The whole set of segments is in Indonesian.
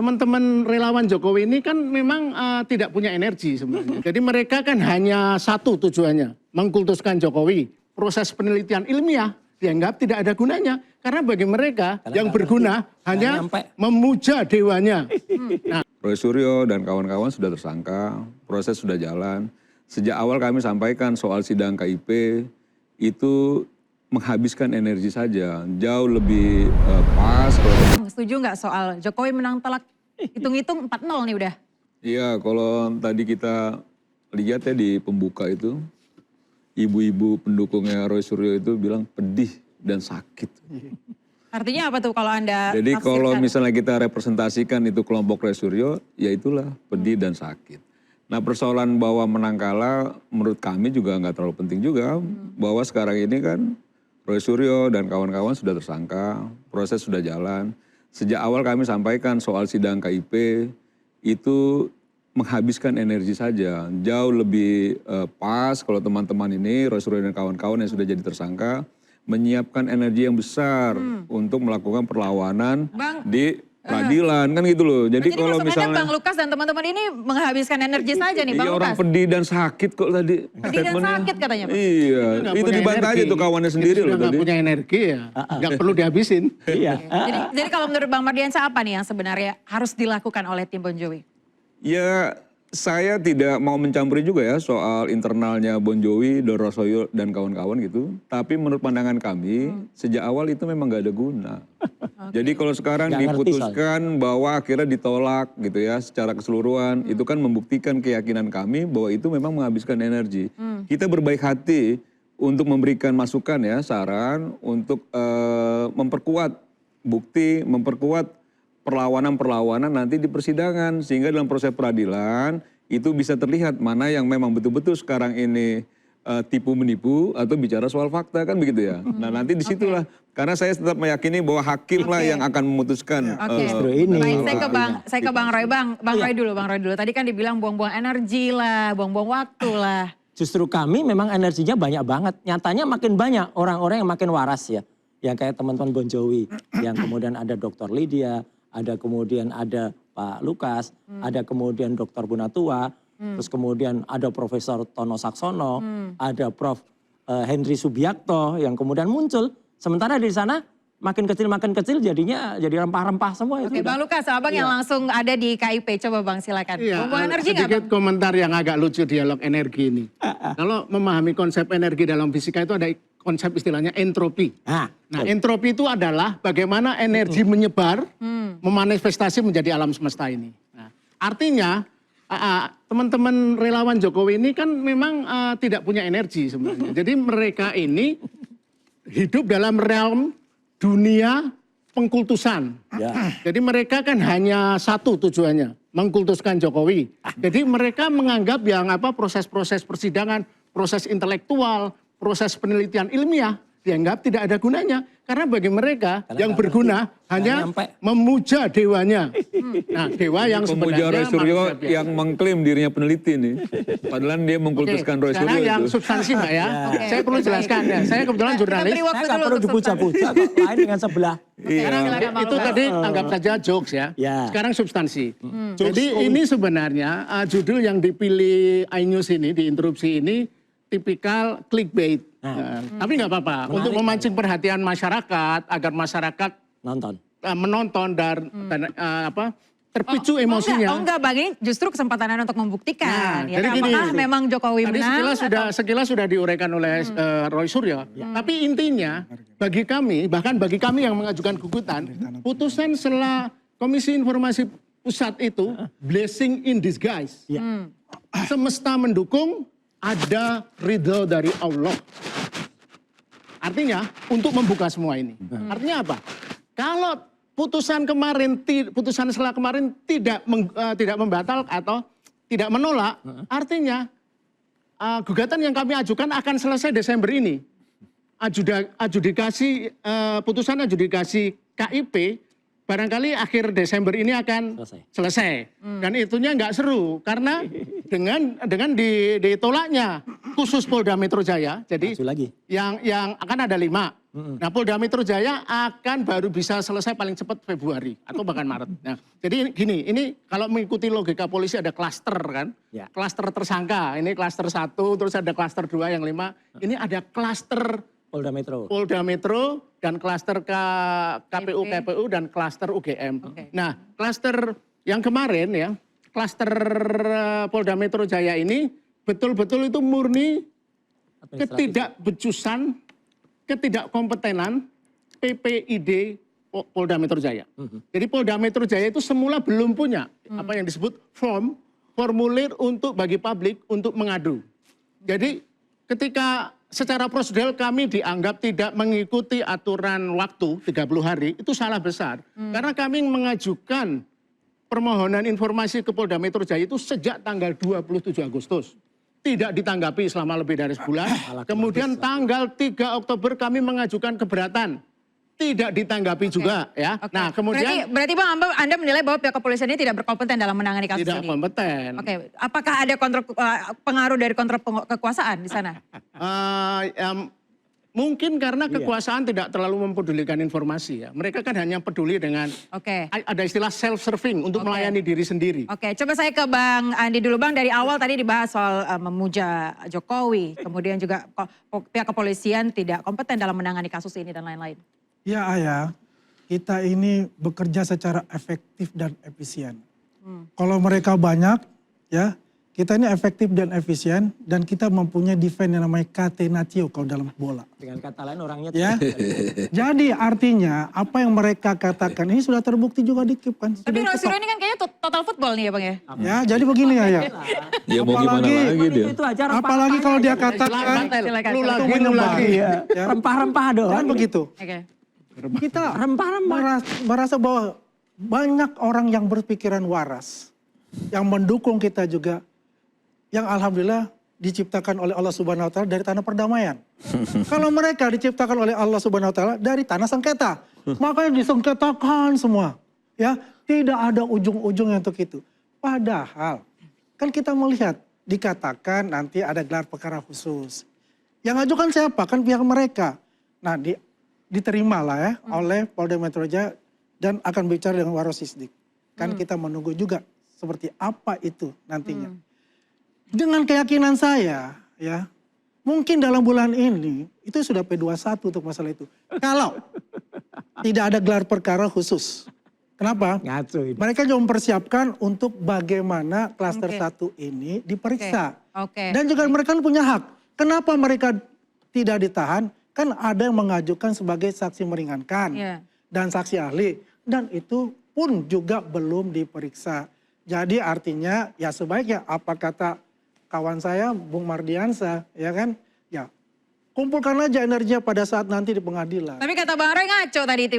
teman-teman relawan Jokowi ini kan memang tidak punya energi sebenarnya. Jadi mereka kan hanya satu tujuannya, mengkultuskan Jokowi. Proses penelitian ilmiah dianggap tidak ada gunanya. Karena bagi mereka yang berguna hanya memuja dewanya. Nah, Roy Suryo dan kawan-kawan sudah tersangka, proses sudah jalan. Sejak awal kami sampaikan soal sidang KIP itu menghabiskan energi saja, jauh lebih pas. Setuju nggak soal Jokowi menang telak? Hitung-hitung 4-0 nih udah. Iya, kalau tadi kita lihat ya di pembuka itu, ibu-ibu pendukungnya Roy Suryo itu bilang pedih dan sakit. Artinya apa tuh kalau Anda Jadi tafsirkan? kalau misalnya kita representasikan itu kelompok Roy Suryo, ya itulah pedih dan sakit. Nah persoalan bahwa menang kalah menurut kami juga nggak terlalu penting juga. Bahwa sekarang ini kan Roy Suryo dan kawan-kawan sudah tersangka, proses sudah jalan. Sejak awal kami sampaikan soal sidang KIP itu menghabiskan energi saja. Jauh lebih pas kalau teman-teman ini, Roy Suryo dan kawan-kawan yang sudah jadi tersangka, menyiapkan energi yang besar untuk melakukan perlawanan di peradilan, kan gitu loh. Jadi kalau misalnya Bang Lukas dan teman-teman ini menghabiskan energi saja nih Bang iya, orang Lukas. pedih dan sakit kok tadi. Pedih dan sakit katanya Pak. Iya, itu dibantah aja tuh kawannya sendiri loh nggak tadi. punya energi ya, nggak perlu dihabisin. Iya. Jadi kalau menurut Bang Mardiansyah apa nih yang sebenarnya harus dilakukan oleh tim Bon Jovi? Ya, saya tidak mau mencampuri juga ya soal internalnya Bon Jovi, Doro Soyo dan kawan-kawan gitu. Tapi menurut pandangan kami, sejak awal itu memang nggak ada guna. Jadi kalau sekarang Nggak ngerti diputuskan bahwa akhirnya ditolak gitu ya secara keseluruhan, itu kan membuktikan keyakinan kami bahwa itu memang menghabiskan energi. Kita berbaik hati untuk memberikan masukan ya, saran untuk memperkuat bukti, memperkuat perlawanan-perlawanan nanti di persidangan. Sehingga dalam proses peradilan itu bisa terlihat mana yang memang betul-betul sekarang ini tipu menipu atau bicara soal fakta kan begitu ya. Nah nanti disitulah, karena saya tetap meyakini bahwa hakim lah yang akan memutuskan. Justru ini. Baik, saya ke Bang Roy. Bang Roy dulu. Tadi kan dibilang buang-buang energi lah, buang-buang waktu lah. Justru kami memang energinya banyak banget. Nyatanya makin banyak orang-orang yang makin waras ya. Yang kayak teman-teman Bon Jovi. Yang kemudian ada Dr. Lydia, kemudian ada Pak Lukas, ada kemudian Dr. Bunatua, terus kemudian ada Profesor Tono Saksono, ada Prof. Henry Subiakto yang kemudian muncul. Sementara di sana makin kecil jadinya jadi rempah-rempah semua itu. Oke, Bang Lukas, abang yang langsung ada di KIP, coba Bang silakan. Iya, Buang energi nggak sedikit Bang? komentar yang agak lucu dialog energi ini. Kalau memahami konsep energi dalam fisika itu ada konsep istilahnya entropi. Nah, entropi itu adalah bagaimana energi menyebar, memanifestasi menjadi alam semesta ini. Nah, artinya teman-teman relawan Jokowi ini kan memang tidak punya energi sebenarnya. Jadi mereka ini hidup dalam realm dunia pengkultusan. Jadi mereka kan hanya satu tujuannya, mengkultuskan Jokowi. Jadi mereka menganggap yang proses-proses persidangan, proses intelektual, proses penelitian ilmiah dianggap tidak ada gunanya. Karena bagi mereka yang berguna hanya memuja dewanya. Nah, dewa yang pemuja Roy sebenarnya Suryo yang mengklaim dirinya peneliti nih. Padahal dia mengkultuskan Roy Suryo sekarang yang itu. substansi Mbak ya. Saya perlu jelaskan ya. Saya kebetulan jurnalis. Saya nggak perlu dipuja-puja kok, lain dengan sebelah. Itu tadi anggap saja jokes ya. Sekarang substansi. Jadi ini sebenarnya judul yang dipilih iNews ini, di interupsi ini, tipikal clickbait. Tapi nggak apa-apa, untuk memancing perhatian masyarakat, agar masyarakat menonton dan terpicu emosinya. Enggak Bang, ini justru kesempatan Anda untuk membuktikan. Nah, jadi gini, apakah memang Jokowi tadi menang? sekilas sudah diuraikan oleh Roy Suryo. Tapi intinya bagi kami, bahkan bagi kami yang mengajukan gugutan, putusan setelah Komisi Informasi Pusat itu blessing in disguise. Semesta mendukung, ada ridho dari Allah. Artinya untuk membuka semua ini. Artinya apa? Kalau putusan setelah kemarin tidak membatal atau tidak menolak, artinya gugatan yang kami ajukan akan selesai Desember ini. Putusan adjudikasi KIP barangkali akhir Desember ini akan selesai. Dan itunya nggak seru karena dengan ditolaknya khusus Polda Metro Jaya. Jadi yang akan ada 5. Nah, Polda Metro Jaya akan baru bisa selesai paling cepat Februari atau bahkan Maret. Nah, jadi gini, ini kalau mengikuti logika polisi ada klaster kan, klaster tersangka. Ini klaster 1, terus ada klaster 2 yang 5. Ini ada klaster Polda Metro dan klaster KPU dan klaster UGM. Nah, klaster yang kemarin ya, klaster Polda Metro Jaya ini betul-betul itu murni ketidakbecusan, ketidakkompetenan PPID Polda Metro Jaya. Jadi Polda Metro Jaya itu semula belum punya apa yang disebut formulir untuk bagi publik untuk mengadu. Jadi ketika secara prosedural kami dianggap tidak mengikuti aturan waktu 30 hari, itu salah besar. Karena kami mengajukan permohonan informasi ke Polda Metro Jaya itu sejak tanggal 27 Agustus. Tidak ditanggapi selama lebih dari sebulan. Kemudian tanggal 3 Oktober kami mengajukan keberatan. Tidak ditanggapi juga ya. Nah, kemudian berarti Bang Anda menilai bahwa pihak kepolisian ini tidak berkompeten dalam menangani kasus ini. Tidak kompeten. Apakah ada pengaruh dari kontrol kekuasaan di sana? Mungkin karena kekuasaan tidak terlalu mempedulikan informasi ya. Mereka kan hanya peduli dengan ada istilah self-serving untuk melayani diri sendiri. Coba saya ke Bang Andi dulu. Bang, dari awal tadi dibahas soal memuja Jokowi, kemudian juga pihak kepolisian tidak kompeten dalam menangani kasus ini dan lain-lain. Ya Ayah, kita ini bekerja secara efektif dan efisien. Kalau mereka banyak, ya kita ini efektif dan efisien dan kita mempunyai defense yang namanya catenaccio kalau dalam bola. Dengan kata lain orangnya. Ya, jadi artinya apa yang mereka katakan ini sudah terbukti juga di KIP kan. Tapi Rosiro ini kan kayaknya total football nih ya Bang ya. Ya, jadi begini ya. Ya mau gimana lagi dia. Apalagi kalau dia katakan Lu lagi. Rempah-rempah doang. Kan begitu. Kita merasa bahwa banyak orang yang berpikiran waras, yang mendukung kita juga, yang alhamdulillah diciptakan oleh Allah Subhanahu Wa Taala dari tanah perdamaian. Kalau mereka diciptakan oleh Allah Subhanahu Wa Taala dari tanah sengketa, makanya disengketakan semua. Ya, tidak ada ujung-ujungnya untuk itu. Padahal kan kita melihat dikatakan nanti ada gelar perkara khusus. Yang ajukan siapa? Kan pihak mereka. Nah, diterimalah ya oleh Polda Metro Jaya dan akan bicara dengan Warosisdik. Kan kita menunggu juga seperti apa itu nantinya. Dengan keyakinan saya ya, mungkin dalam bulan ini itu sudah P21 untuk masalah itu. Kalau tidak ada gelar perkara khusus. Kenapa? Mereka juga mempersiapkan untuk bagaimana klaster 1 ini diperiksa. Dan juga mereka punya hak. Kenapa mereka tidak ditahan? Kan ada yang mengajukan sebagai saksi meringankan dan saksi ahli. Dan itu pun juga belum diperiksa. Jadi artinya ya sebaiknya apa kata kawan saya Bung Mardiansa ya kan. Ya kumpulkan aja energinya pada saat nanti di pengadilan. Tapi kata Bang Roy ngaco tadi itu.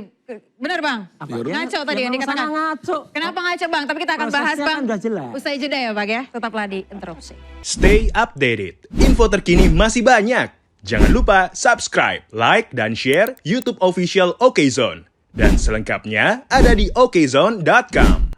Benar Bang? Ngaco tadi yang dikatakan. Ngaco. Kenapa ngaco Bang? Tapi kita akan bahas Bang. Usai jeda ya Bang ya. Tetaplah di Interupsi. Stay updated. Info terkini masih banyak. Jangan lupa subscribe, like, dan share YouTube official OKZone. Dan selengkapnya ada di okezone.com.